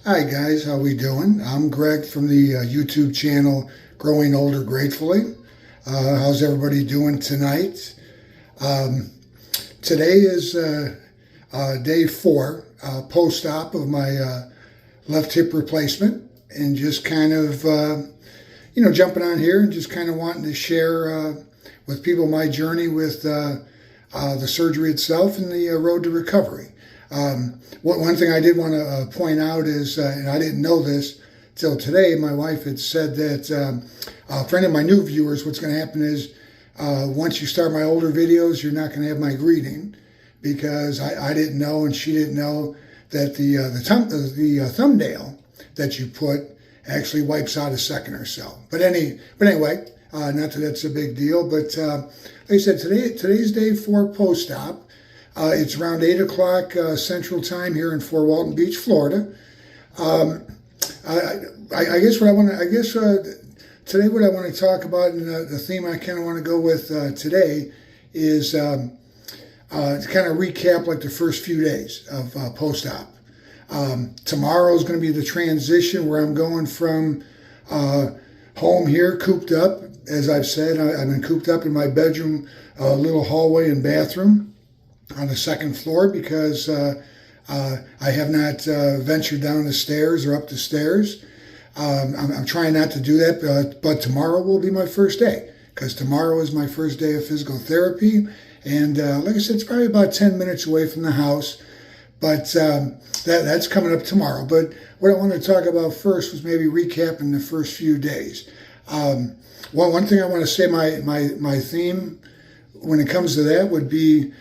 Hi guys, how we doing? I'm Greg from the YouTube channel Growing Older Gratefully. How's everybody doing tonight? Today is day 4, post-op of my left hip replacement, and just kind of, jumping on here and just kind of wanting to share with people my journey with the surgery itself and the road to recovery. One thing I did want to point out is, and I didn't know this till today, my wife had said that for any of my new viewers, what's going to happen is once you start my older videos, you're not going to have my greeting, because I didn't know and she didn't know that the thumbnail that you put actually wipes out a second or so. But anyway, not that that's a big deal. But like I said, today's day 4 post-op. It's around 8 o'clock Central Time here in Fort Walton Beach, Florida. I guess today what I want to talk about, and the theme I kind of want to go with today is to kind of recap like the first few days of post-op. Tomorrow is going to be the transition where I'm going from home here, cooped up. As I've said, I've been cooped up in my bedroom, little hallway and bathroom on the second floor, because I have not ventured down the stairs or up the stairs. I'm trying not to do that, but tomorrow will be my first day, because tomorrow is my first day of physical therapy. And like I said, it's probably about 10 minutes away from the house, but that's coming up tomorrow. But what I wanted to talk about first was maybe recapping the first few days. One thing I want to say, my theme when it comes to that would be,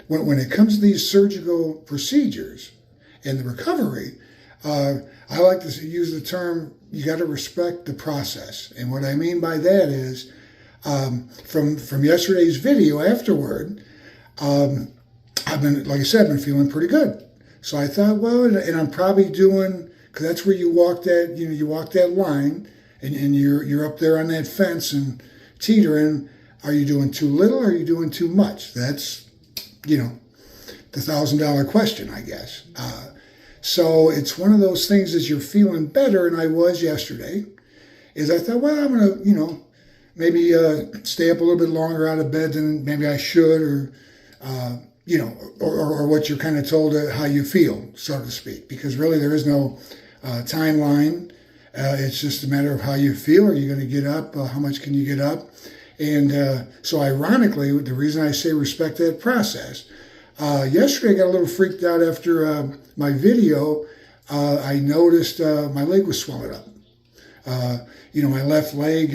when it comes to these surgical procedures and the recovery, I like to use the term, you got to respect the process. And what I mean by that is, from yesterday's video afterward, I've been, like I said, I've been feeling pretty good. So I thought, well, and I'm probably doing, because that's where you walk that, you walk that line, and you're up there on that fence and teetering. Are you doing too little, or are you doing too much? That's, the $1,000 question, I guess. So it's one of those things, as you're feeling better, and I was yesterday, is I thought, well, I'm going to, maybe stay up a little bit longer out of bed than maybe I should, or, or what you're kind of told how you feel, so to speak. Because really there is no timeline. It's just a matter of how you feel. Are you going to get up? How much can you get up? And so ironically, the reason I say respect that process, yesterday I got a little freaked out after my video. I noticed my leg was swelling up. My left leg,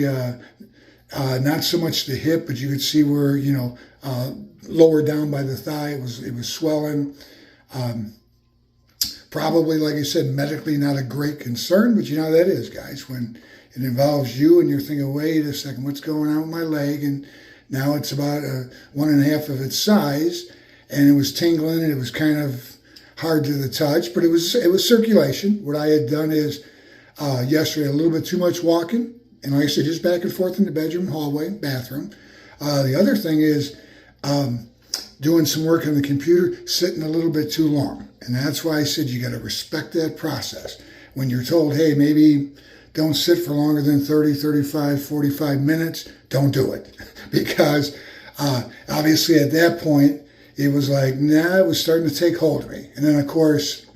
not so much the hip, but you could see where, lower down by the thigh, it was swelling. Probably, like I said, medically not a great concern, but you know how that is, guys, when it involves you and you're thinking, wait a second, what's going on with my leg? And now it's about 1.5 of its size, and it was tingling, and it was kind of hard to the touch, but it was circulation. What I had done is yesterday a little bit too much walking, and like I said, just back and forth in the bedroom, hallway, bathroom. The other thing is doing some work on the computer, sitting a little bit too long. And that's why I said you got to respect that process. When you're told, hey, maybe don't sit for longer than 30, 35, 45 minutes, don't do it. Because obviously at that point, it was like, it was starting to take hold of me. And then, of course,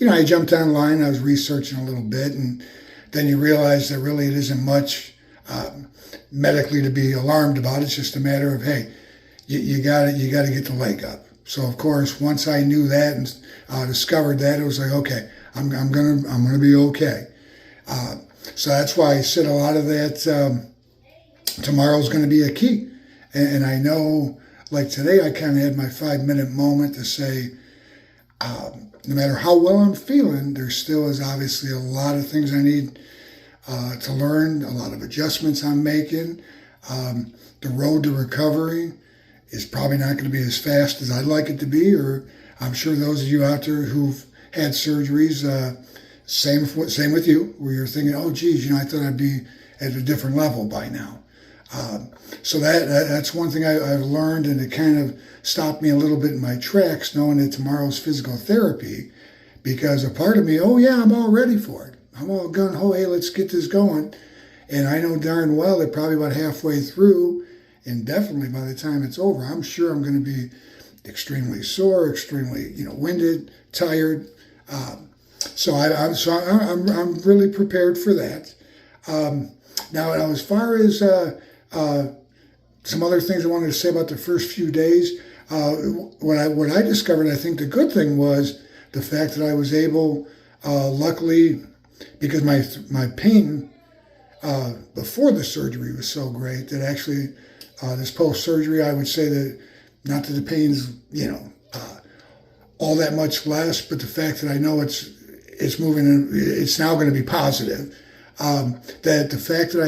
I jumped online, I was researching a little bit, and then you realize that really it isn't much medically to be alarmed about. It's just a matter of, hey, you got to get the leg up. So of course, once I knew that and discovered that, it was like, okay, I'm gonna be okay. So that's why I said a lot of that. Tomorrow's going to be a key, and I know, like today, I kind of had my 5-minute moment to say, no matter how well I'm feeling, there still is obviously a lot of things I need to learn, a lot of adjustments I'm making. The road to recovery is probably not going to be as fast as I'd like it to be, or I'm sure those of you out there who've had surgeries, same with you, where you're thinking, oh, geez, I thought I'd be at a different level by now. So that's one thing I've learned, and it kind of stopped me a little bit in my tracks, knowing that tomorrow's physical therapy. because a part of me, oh yeah, I'm all ready for it. I'm all gung-ho, hey, let's get this going. And I know darn well that probably about halfway through, and definitely by the time it's over, I'm sure I'm going to be extremely sore, extremely, winded, tired. So I'm really prepared for that. Now, as far as some other things I wanted to say about the first few days, what I discovered, I think the good thing was the fact that I was able, luckily, because my pain before the surgery was so great that actually this post-surgery, I would say that not that the pain's all that much less, but the fact that I know it's moving and it's now going to be positive. That the fact that I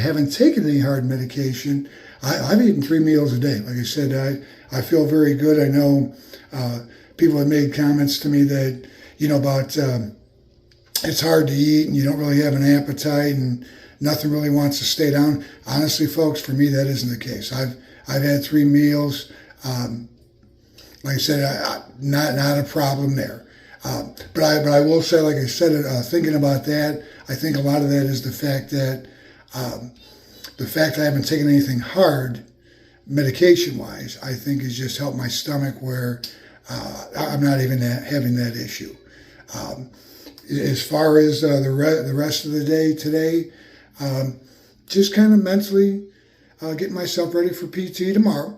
haven't taken any hard medication, I've eaten 3 meals a day. Like I said, I feel very good. I know people have made comments to me that about it's hard to eat and you don't really have an appetite and nothing really wants to stay down. Honestly, folks, for me that isn't the case. I've had 3 meals. Like I said, not a problem there. But I will say, like I said, thinking about that, I think a lot of that is the fact that I haven't taken anything hard, medication-wise, I think has just helped my stomach where I'm not even having that issue. As far as the rest of the day today, just kind of mentally getting myself ready for PT tomorrow.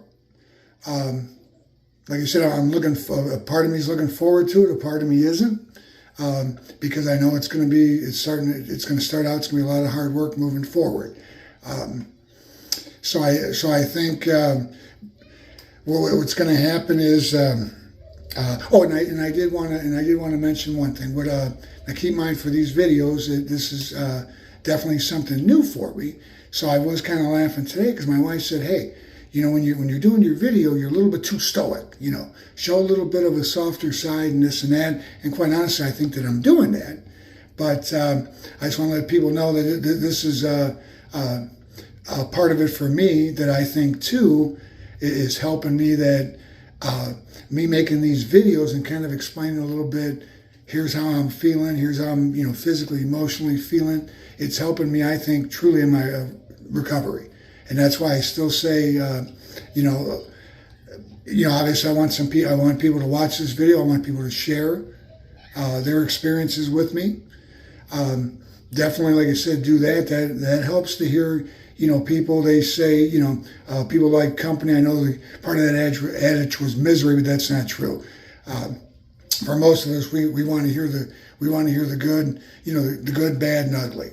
Like I said, a part of me is looking forward to it, a part of me isn't, because I know it's going to start out, it's going to be a lot of hard work moving forward. So I think what's going to happen is, and I did want to mention one thing. Now keep in mind for these videos that this is definitely something new for me. So I was kind of laughing today because my wife said, hey, when you're doing your video, you're a little bit too stoic. Show a little bit of a softer side and this and that. And quite honestly, I think that I'm doing that. But I just want to let people know that this is a part of it for me that I think too is helping me. That me making these videos and kind of explaining a little bit. Here's how I'm feeling. Here's how I'm physically, emotionally feeling. It's helping me, I think, truly in my recovery. And that's why I still say, obviously I want people to watch this video. I want people to share their experiences with me. Definitely, like I said, do that. That helps to hear, people, they say, people like company. I know part of that adage was misery, but that's not true. For most of us, we want to hear the good, the good, bad, and ugly.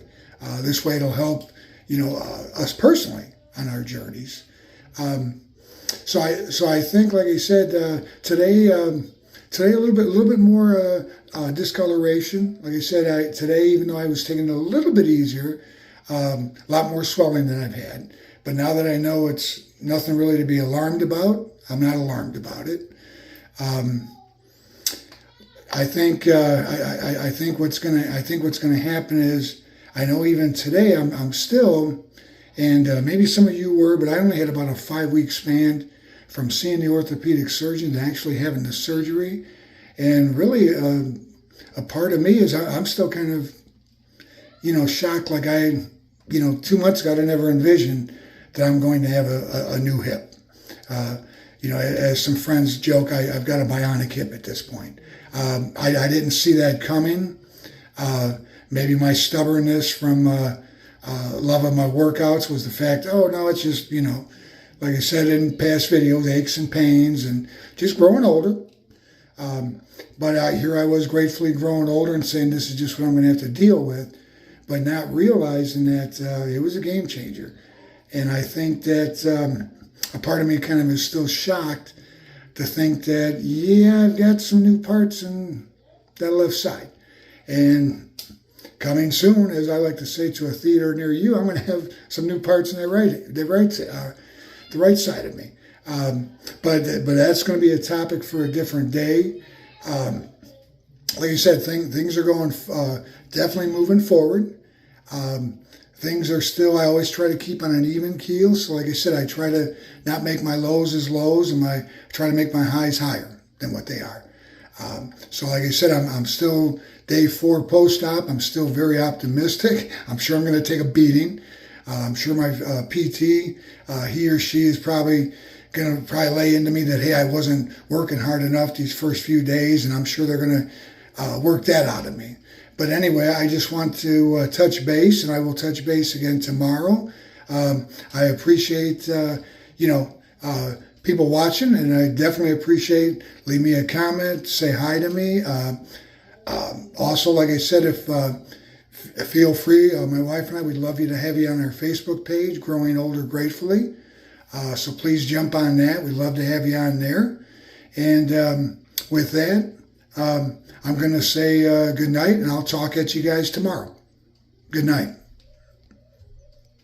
This way it'll help, us personally on our journeys. So I think, like I said, today a little bit more discoloration. Like I said, today, even though I was taking it a little bit easier, a lot more swelling than I've had. But now that I know it's nothing really to be alarmed about, I'm not alarmed about it. I think what's gonna happen is, I know even today I'm still, and maybe some of you were, but I only had about a 5-week span from seeing the orthopedic surgeon to actually having the surgery. And really, a part of me is I'm still kind of, shocked. Like 2 months ago, I never envisioned that I'm going to have a new hip. As some friends joke, I've got a bionic hip at this point. I didn't see that coming. Maybe my stubbornness from love of my workouts was the fact, oh no, it's just, like I said in past videos, aches and pains and just growing older. But here I was gratefully growing older and saying this is just what I'm going to have to deal with, but not realizing that it was a game changer. And I think that a part of me kind of is still shocked to think that, yeah, I've got some new parts in that left side. And coming soon, as I like to say to a theater near you, I'm going to have some new parts in the right side of me. But that's going to be a topic for a different day. Like you said, things are going definitely moving forward. Things are still, I always try to keep on an even keel. So like I said, I try to not make my lows as lows and I try to make my highs higher than what they are. So like I said, I'm still day 4 post-op. I'm still very optimistic. I'm sure I'm going to take a beating. I'm sure my PT, he or she is probably going to lay into me that, hey, I wasn't working hard enough these first few days, and I'm sure they're going to work that out of me. But anyway, I just want to touch base, and I will touch base again tomorrow. I appreciate, people watching, and I definitely appreciate, leave me a comment, say hi to me. Also, like I said, feel free, my wife and I would love to have you on our Facebook page, Growing Older Gratefully. So please jump on that. We'd love to have you on there. And with that, I'm going to say good night, and I'll talk at you guys tomorrow. Good night.